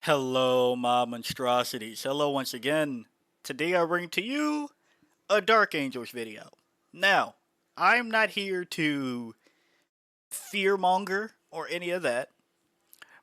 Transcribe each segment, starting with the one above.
Hello, my monstrosities. Hello once again. Today I bring to you a Dark Angels video. Now, I'm not here to fearmonger or any of that,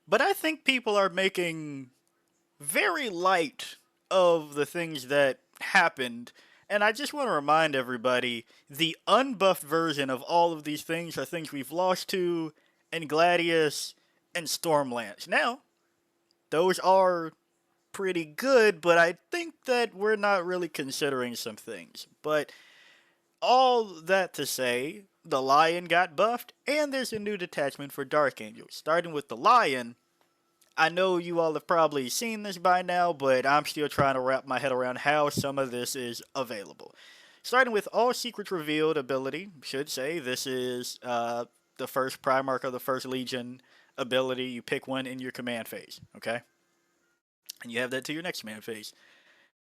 but I think people are making very light of the things that happened, and I just want to remind everybody the unbuffed version of all of these things are things we've lost to, and Gladius, and Stormlands. Now, those are pretty good, but I think that we're not really considering some things. But all that to say, the Lion got buffed, and there's a new detachment for Dark Angels. Starting with the Lion, I know you all have probably seen this by now, but I'm still trying to wrap my head around how some of this is available. Starting with All Secrets Revealed ability, should say this is the first Primarch of the First Legion ability. You pick one in your command phase, okay? And you have that to your next command phase.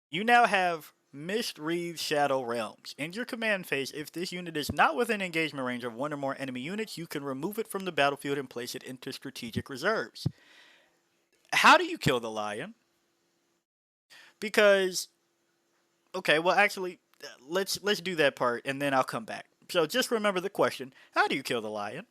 You now have Mist-Wreathed Shadow Realms. In your command phase, if this unit is not within engagement range of one or more enemy units, you can remove it from the battlefield and place it into strategic reserves. How do you kill the Lion? Because, okay, well actually, let's do that part and then I'll come back. So just remember the question, how do you kill the Lion?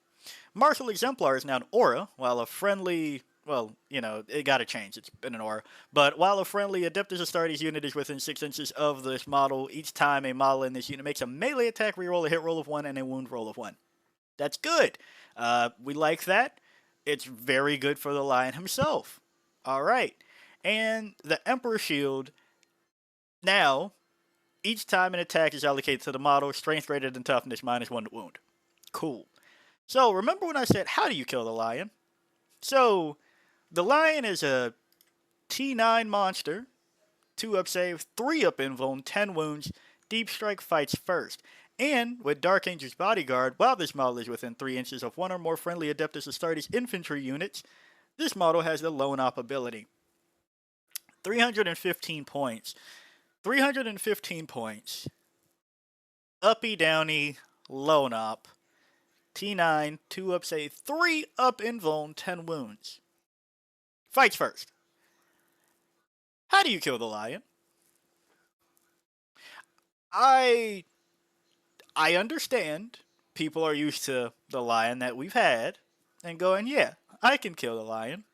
Martial Exemplar is now an aura, while a friendly, well, it got to change. It's been an aura. But while a friendly Adeptus Astartes unit is within 6 inches of this model, each time a model in this unit makes a melee attack, reroll a hit roll of 1 and a wound roll of 1. That's good. We like that. It's very good for the Lion himself. Alright. And the Emperor Shield, now, each time an attack is allocated to the model, strength greater than toughness -1 to wound. Cool. So remember when I said, how do you kill the Lion? So, the Lion is a T9 monster, 2 up save, 3 up invuln, 10 wounds, deep strike fights first. And with Dark Angel's Bodyguard, while this model is within 3 inches of one or more friendly Adeptus Astartes infantry units, this model has the Lone Op ability. 315 points. 315 points. Uppy Downy, Lone Op. T9, 2 up save, 3 up invuln, 10 wounds. Fights first. How do you kill the Lion? I understand people are used to the Lion that we've had and going, yeah, I can kill the Lion.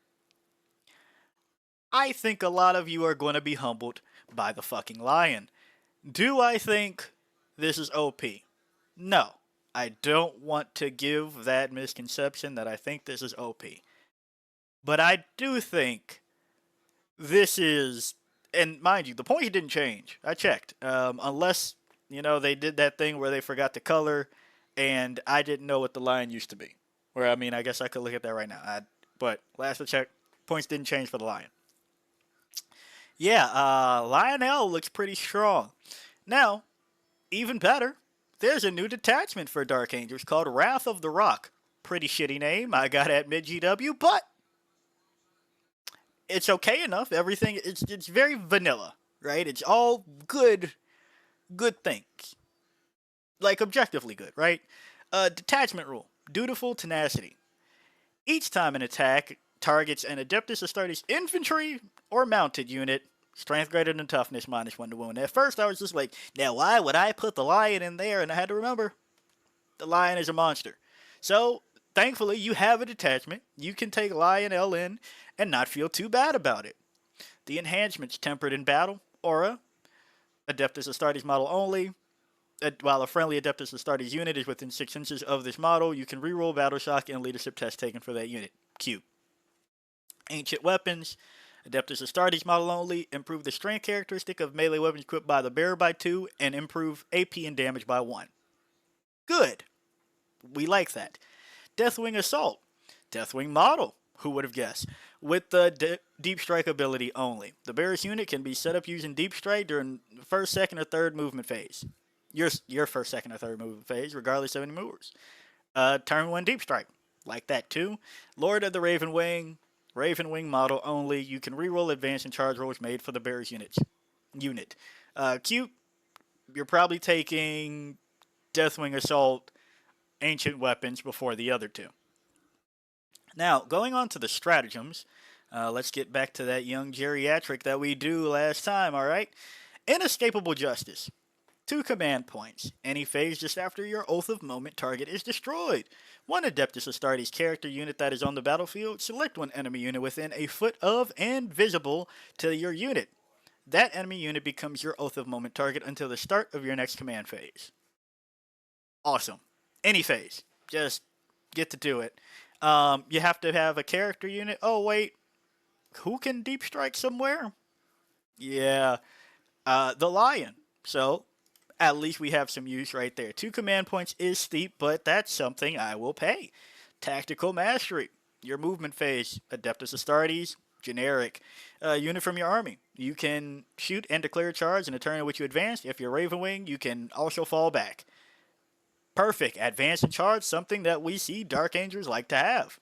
I think a lot of you are going to be humbled by the fucking Lion. Do I think this is OP? No. I don't want to give that misconception that I think this is OP. But I do think this is, and mind you, the points didn't change. I checked. Unless, they did that thing where they forgot the color, and I didn't know what the Lion used to be. Where, I guess I could look at that right now. But last I checked, points didn't change for the Lion. Yeah, Lionel looks pretty strong. Now, even better, there's a new detachment for Dark Angels called Wrath of the Rock. Pretty shitty name, I got at mid-GW, but it's okay enough. Everything, it's very vanilla, right? It's all good things. Like, objectively good, right? Detachment rule. Dutiful tenacity. Each time an attack targets an Adeptus Astartes infantry or mounted unit, strength greater than toughness -1 to wound. At first I was just like, now why would I put the Lion in there? And I had to remember, the Lion is a monster. So, thankfully, you have a detachment. You can take Lionel in and not feel too bad about it. The enhancements: tempered in battle, aura, Adeptus Astartes model only. While a friendly Adeptus Astartes unit is within 6 inches of this model, you can reroll battle shock and leadership test taken for that unit. Q. Ancient weapons, Adeptus Astartes model only. Improve the strength characteristic of melee weapons equipped by the bearer by 2 and improve AP and damage by 1. Good. We like that. Deathwing Assault. Deathwing model. Who would have guessed? With the Deep Strike ability only. The bearer's unit can be set up using Deep Strike during the first, second, or third movement phase. Your first, second, or third movement phase, regardless of any movers. Turn 1 Deep Strike. Like that too. Lord of the Raven Wing. Raven Wing model only. You can reroll advance and charge rolls made for the bearer's unit. Cute. You're probably taking Deathwing Assault, Ancient Weapons before the other two. Now, going on to the stratagems, Let's get back to that young geriatric that we do last time, alright? Inescapable Justice. 2 command points. Any phase just after your Oath of Moment target is destroyed. 1 Adeptus Astartes character unit that is on the battlefield. Select 1 enemy unit within a foot of and visible to your unit. That enemy unit becomes your Oath of Moment target until the start of your next command phase. Awesome. Any phase. Just get to do it. You have to have a character unit. Oh, wait. Who can deep strike somewhere? Yeah. The Lion. So, at least we have some use right there. 2 command points is steep, but that's something I will pay. Tactical Mastery. Your movement phase. Adeptus Astartes. Generic. Unit from your army. You can shoot and declare a charge in a turn in which you advance. If you're Ravenwing, you can also fall back. Perfect. Advance and charge, something that we see Dark Angels like to have.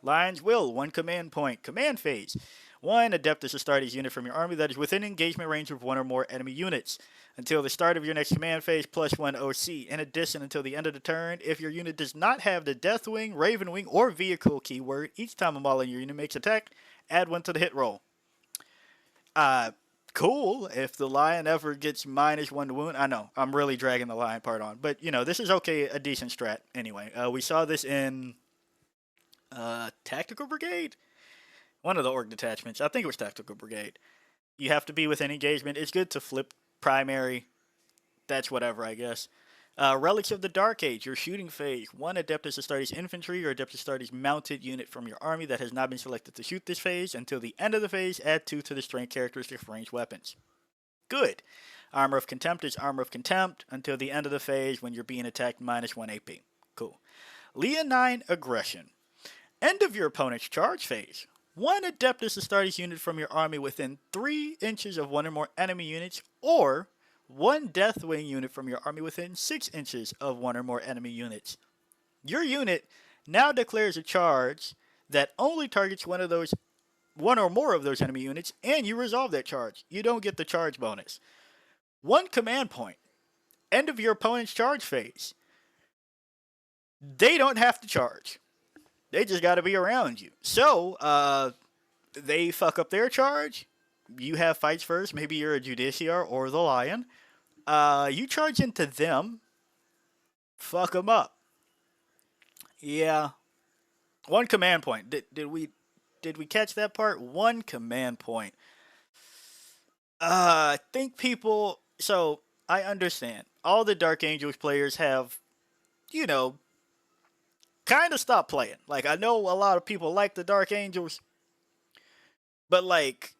Lion's Will, 1 command point. Command phase. 1 Adeptus Astartes unit from your army that is within engagement range of 1 or more enemy units. Until the start of your next command phase, plus 1 OC. In addition, until the end of the turn, if your unit does not have the Deathwing, Ravenwing, or Vehicle keyword, each time a model in your unit makes attack, add 1 to the hit roll. Cool. If the Lion ever gets -1 to wound, I know I'm really dragging the Lion part on, but this is okay, a decent strat anyway. We saw this in Tactical Brigade, one of the org detachments. I think it was Tactical Brigade. You have to be within engagement. It's good to flip primary. That's whatever, I guess. Relics of the Dark Age, your shooting phase. 1 Adeptus Astartes infantry or Adeptus Astartes mounted unit from your army that has not been selected to shoot this phase. Until the end of the phase, add 2 to the strength characteristic for ranged weapons. Good. Armor of Contempt is Armor of Contempt until the end of the phase when you're being attacked -1 AP. Cool. Leonine Aggression. End of your opponent's charge phase. 1 Adeptus Astartes unit from your army within 3 inches of 1 or more enemy units, or 1 Deathwing unit from your army within 6 inches of 1 or more enemy units. Your unit now declares a charge that only targets 1 or more of those enemy units, and you resolve that charge. You don't get the charge bonus. 1 command point. End of your opponent's charge phase. They don't have to charge. They just got to be around you. So, they fuck up their charge. You have fights first. Maybe you're a Justiciar or the Lion. You charge into them. Fuck them up. Yeah. 1 command point. Did we catch that part? 1 command point. I think people. So I understand. All the Dark Angels players have, kind of stopped playing. Like, I know a lot of people like the Dark Angels, but like,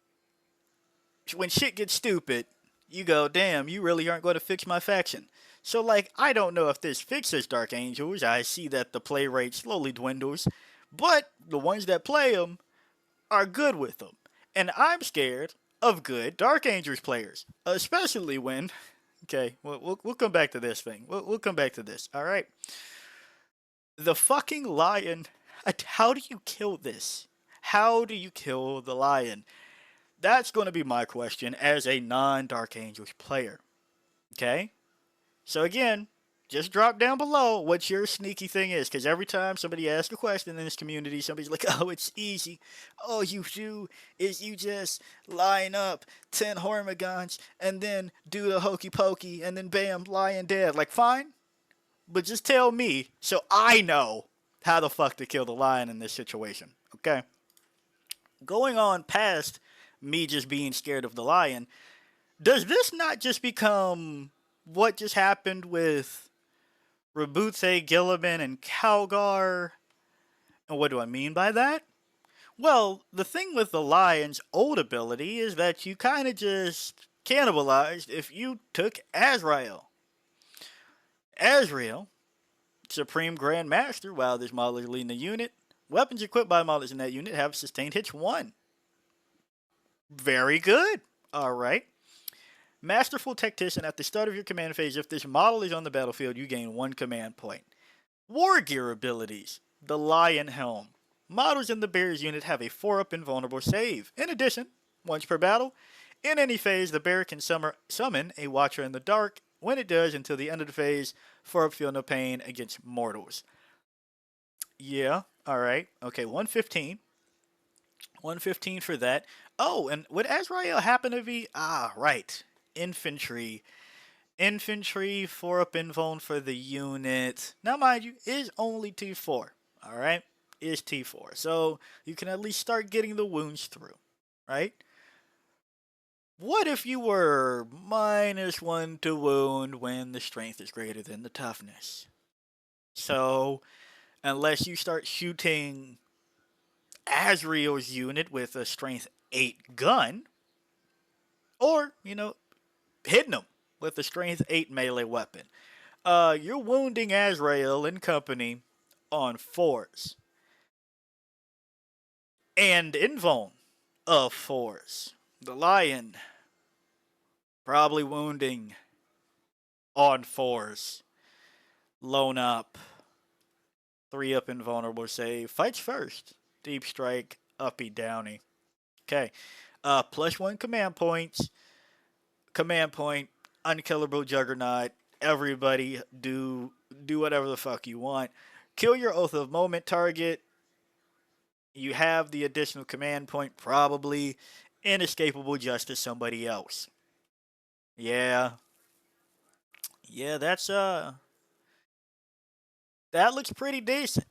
when shit gets stupid, you go, damn, you really aren't going to fix my faction. So, like, I don't know if this fixes Dark Angels. I see that the play rate slowly dwindles, but the ones that play them are good with them. And I'm scared of good Dark Angels players, especially when. Okay, we'll come back to this thing. We'll come back to this. All right. The fucking Lion. How do you kill this? How do you kill the Lion? That's going to be my question as a non-Dark Angels player. Okay? So again, just drop down below what your sneaky thing is, because every time somebody asks a question in this community, somebody's like, oh, it's easy. All you do is you just line up 10 Hormigons and then do the hokey pokey and then bam, Lion dead. Like, fine, but just tell me so I know how the fuck to kill the Lion in this situation, okay? Going on past me just being scared of the Lion, does this not just become what just happened with Rabuthe, Gilliman, and Calgar? And what do I mean by that? Well, the thing with the Lion's old ability is that you kind of just cannibalized if you took Azrael. Azrael, Supreme Grand Master, while this model is leading the unit, weapons equipped by models in that unit have sustained hits 1. Very good. Alright. Masterful Tactician. At the start of your command phase, if this model is on the battlefield, you gain 1 command point. War Gear abilities. The Lion Helm. Models in the Bear's unit have a 4-up invulnerable save. In addition, once per battle, in any phase, the Bear can summon a Watcher in the Dark. When it does, until the end of the phase, 4-up feel no pain against mortals. Yeah, alright. Okay, 115. 115 for that. Oh, and would Azrael happen to be right. Infantry. Infantry 4 up invuln for the unit. Now mind you, is only T4. Alright? Is T4. So you can at least start getting the wounds through. Right? What if you were -1 to wound when the strength is greater than the toughness? So, unless you start shooting Azrael's unit with a strength 8 gun, or, hitting them with a strength 8 melee weapon, you're wounding Azrael and company on 4s. And invuln of 4s. The Lion probably wounding on 4s. Lone up. 3 up invulnerable save. Fights first. Deep strike. Uppy downy. Okay. +1 command points. Command point. Unkillable juggernaut. Everybody do whatever the fuck you want. Kill your Oath of Moment target. You have the additional command point, probably inescapable just to somebody else. Yeah. Yeah, that looks pretty decent.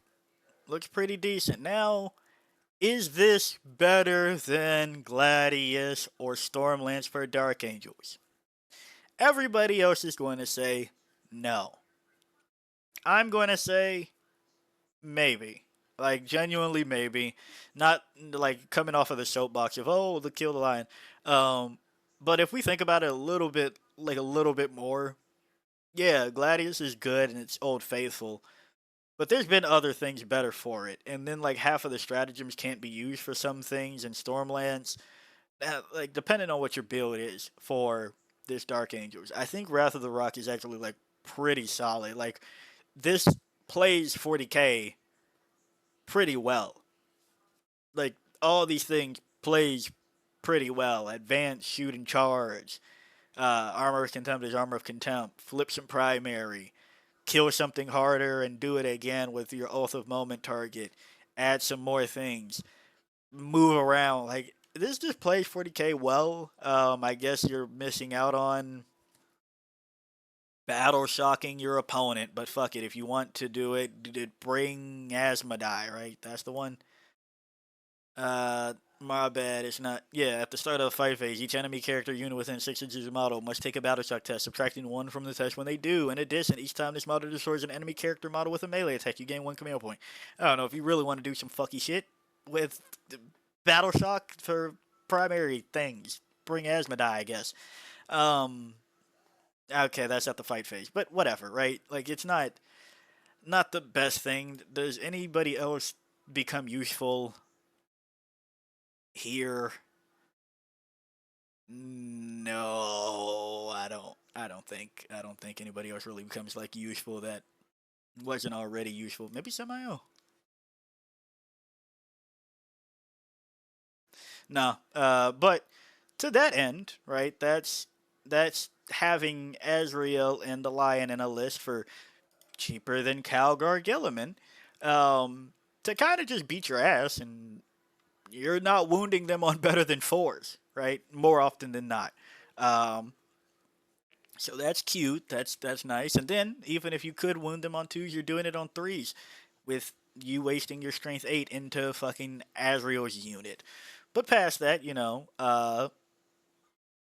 Looks pretty decent. Now, is this better than Gladius or Stormlance for Dark Angels? Everybody else is going to say no. I'm going to say maybe. Like, genuinely maybe. Not, like, coming off of the soapbox of, oh, the kill the lion. But if we think about it a little bit, like, a little bit more, yeah, Gladius is good and it's old faithful. But there's been other things better for it. And then, like, half of the stratagems can't be used for some things in Stormlands. Like, depending on what your build is for this Dark Angels. I think Wrath of the Rock is actually, like, pretty solid. Like, this plays 40k pretty well. Like, all these things plays pretty well. Advanced, shoot, and charge. Armor of Contempt is Armor of Contempt. Flip some primary. Kill something harder and do it again with your Oath of Moment target. Add some more things. Move around. Like, this just plays 40k well. I guess you're missing out on battle shocking your opponent, but fuck it. If you want to do it, bring Asmodai, right? That's the one. My bad. It's not. Yeah, at the start of a fight phase, each enemy character unit within 6 inches of model must take a battle shock test, subtracting 1 from the test when they do. In addition, each time this model destroys an enemy character model with a melee attack, you gain 1 command point. I don't know if you really want to do some fucky shit with battle shock for primary things. Bring Asmodai, I guess. Um, okay, that's at the fight phase, but whatever, right? Like, it's not the best thing. Does anybody else become useful here? No, I don't. I don't think anybody else really becomes like useful that wasn't already useful. Maybe Samael. No. But to that end, right? That's having Azrael and the Lion in a list for cheaper than Calgar Gilliman, to kind of just beat your ass, and you're not wounding them on better than 4s, right? More often than not. Um, So that's cute. That's nice. And then even if you could wound them on 2s, you're doing it on 3s, with you wasting your strength 8 into fucking Azrael's unit. But past that,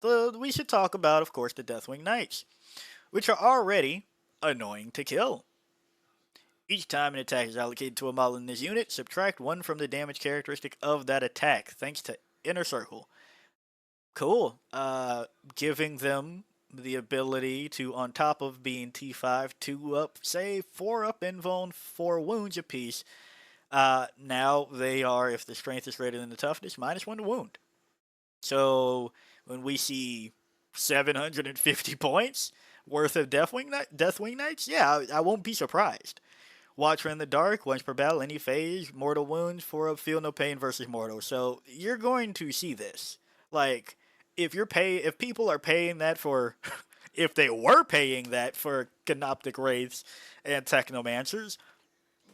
we should talk about, of course, the Deathwing Knights, which are already annoying to kill. Each time an attack is allocated to a model in this unit, subtract 1 from the damage characteristic of that attack, thanks to Inner Circle. Cool. Giving them the ability to, on top of being T5, 2 up, say 4 up invuln, 4 wounds apiece. Now they are, if the strength is greater than the toughness, -1 to wound. So when we see 750 points worth of Deathwing Knights, yeah, I won't be surprised. Watcher in the Dark, once per battle, any phase, mortal wounds, 4 up, feel no pain versus mortal. So you're going to see this. Like, if people are paying that for, if they were paying that for Canoptic Wraiths and Technomancers,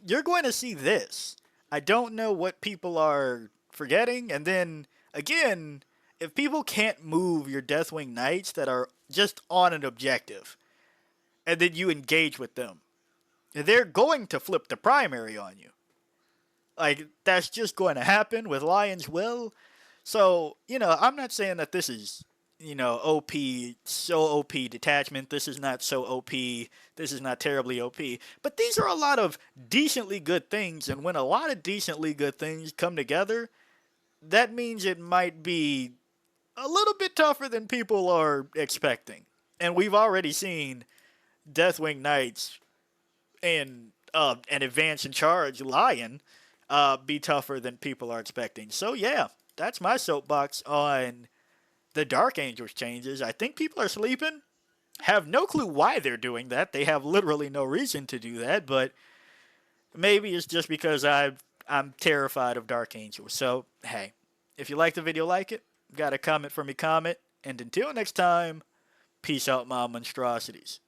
you're going to see this. I don't know what people are forgetting. And then again, if people can't move your Deathwing Knights that are just on an objective, and then you engage with them, they're going to flip the primary on you. Like, that's just going to happen with Lion's Will. So, I'm not saying that this is, OP, so OP detachment. This is not so OP. This is not terribly OP. But these are a lot of decently good things. And when a lot of decently good things come together, that means it might be a little bit tougher than people are expecting. And we've already seen Deathwing Knights and an advance in charge Lion be tougher than people are expecting. So yeah, that's my soapbox on the Dark Angels changes. I think people are sleeping. Have no clue why they're doing that. They have literally no reason to do that, but maybe it's just because I'm terrified of Dark Angels. So hey, if you like the video, like it. Got a comment for me, comment. And until next time, peace out, my monstrosities.